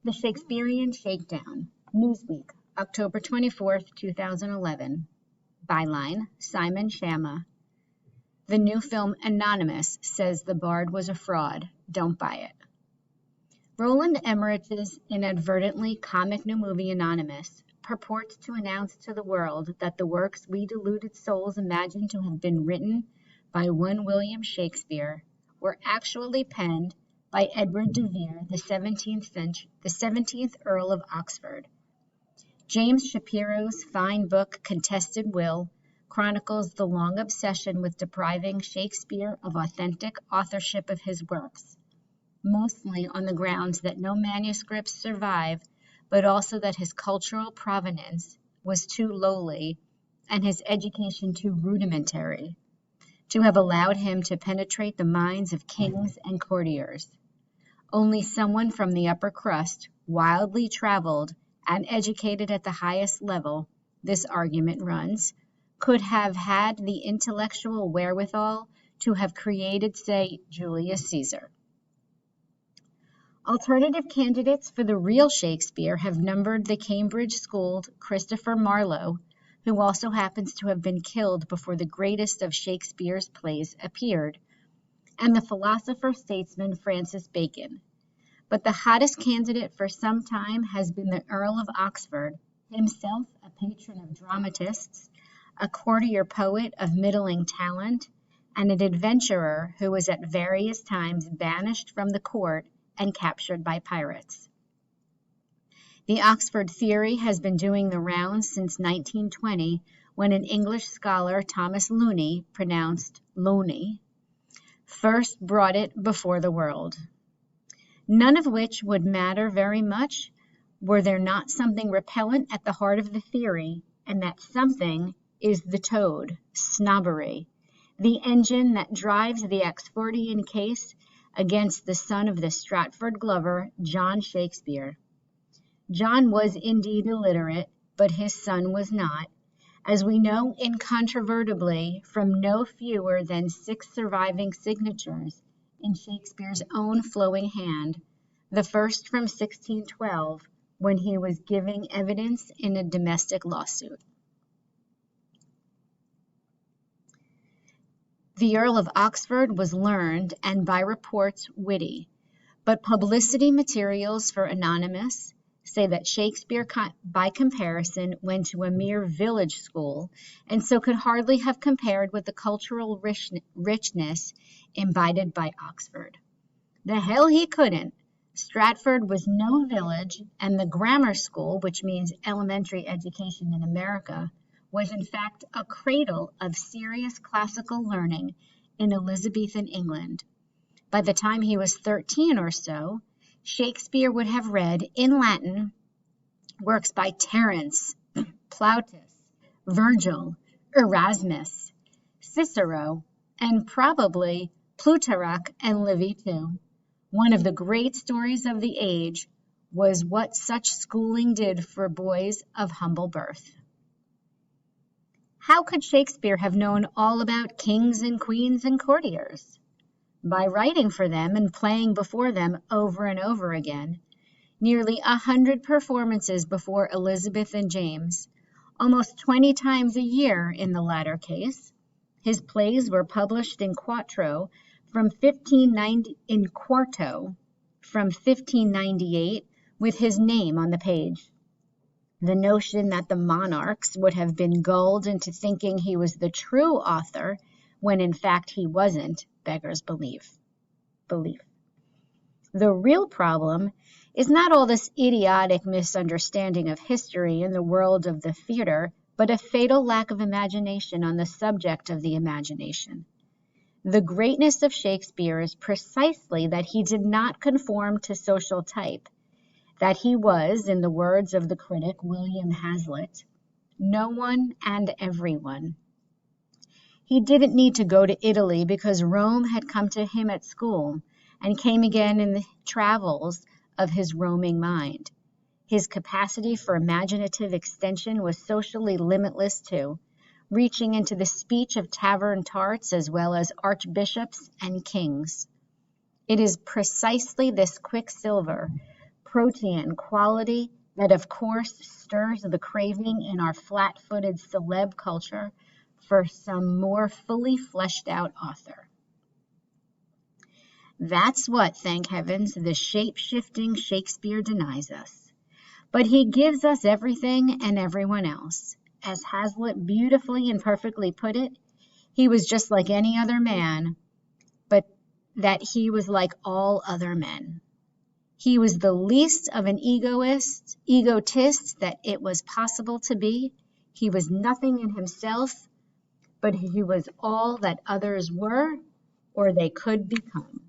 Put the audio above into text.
The Shakespearean Shakedown, Newsweek, October 24th, 2011. Byline, Simon Schama. The new film Anonymous says the bard was a fraud. Don't buy it. Roland Emmerich's inadvertently comic new movie Anonymous purports to announce to the world that the works we deluded souls imagined to have been written by one William Shakespeare were actually penned by Edward de Vere, the 17th Earl of Oxford. James Shapiro's fine book Contested Will chronicles the long obsession with depriving Shakespeare of authentic authorship of his works, mostly on the grounds that no manuscripts survive, but also that his cultural provenance was too lowly and his education too rudimentary to have allowed him to penetrate the minds of kings and courtiers. Only someone from the upper crust, wildly traveled and educated at the highest level, this argument runs, could have had the intellectual wherewithal to have created, say, Julius Caesar. Alternative candidates for the real Shakespeare have numbered the Cambridge-schooled Christopher Marlowe, who also happens to have been killed before the greatest of Shakespeare's plays appeared, and the philosopher-statesman Francis Bacon. But the hottest candidate for some time has been the Earl of Oxford, himself a patron of dramatists, a courtier poet of middling talent, and an adventurer who was at various times banished from the court and captured by pirates. The Oxford theory has been doing the rounds since 1920, when an English scholar, Thomas Looney, pronounced Looney, first brought it before the world. None of which would matter very much were there not something repellent at the heart of the theory, and that something is the toad, snobbery, the engine that drives the Oxfordian case against the son of the Stratford Glover, John Shakespeare. John was indeed illiterate, but his son was not, as we know incontrovertibly from no fewer than 6 surviving signatures in Shakespeare's own flowing hand, the first from 1612, when he was giving evidence in a domestic lawsuit. The Earl of Oxford was learned and by reports witty, but publicity materials for Anonymous say that Shakespeare, by comparison, went to a mere village school, and so could hardly have compared with the cultural richness imbibed by Oxford. The hell he couldn't. Stratford was no village, and the grammar school, which means elementary education in America, was in fact a cradle of serious classical learning in Elizabethan England. By the time he was 13 or so, Shakespeare would have read in Latin works by Terence, Plautus, Virgil, Erasmus, Cicero, and probably Plutarch and Livy too. One of the great stories of the age was what such schooling did for boys of humble birth. How could Shakespeare have known all about kings and queens and courtiers? By writing for them and playing before them over and over again. Nearly 100 performances before Elizabeth and James, almost 20 times a year in the latter case. His plays were published in quarto from 1598 with his name on the page. The notion that the monarchs would have been gulled into thinking he was the true author, when in fact he wasn't, beggars belief. The real problem is not all this idiotic misunderstanding of history in the world of the theater, but a fatal lack of imagination on the subject of the imagination. The greatness of Shakespeare is precisely that he did not conform to social type, that he was, in the words of the critic William Hazlitt, no one and everyone. He didn't need to go to Italy because Rome had come to him at school and came again in the travels of his roaming mind. His capacity for imaginative extension was socially limitless too, reaching into the speech of tavern tarts as well as archbishops and kings. It is precisely this quicksilver, protean quality that, of course, stirs the craving in our flat-footed celeb culture for some more fully fleshed out author. That's what, thank heavens, the shape-shifting Shakespeare denies us. But he gives us everything and everyone else. As Hazlitt beautifully and perfectly put it, he was just like any other man, but that he was like all other men. He was the least of an egotist that it was possible to be. He was nothing in himself, but he was all that others were or they could become.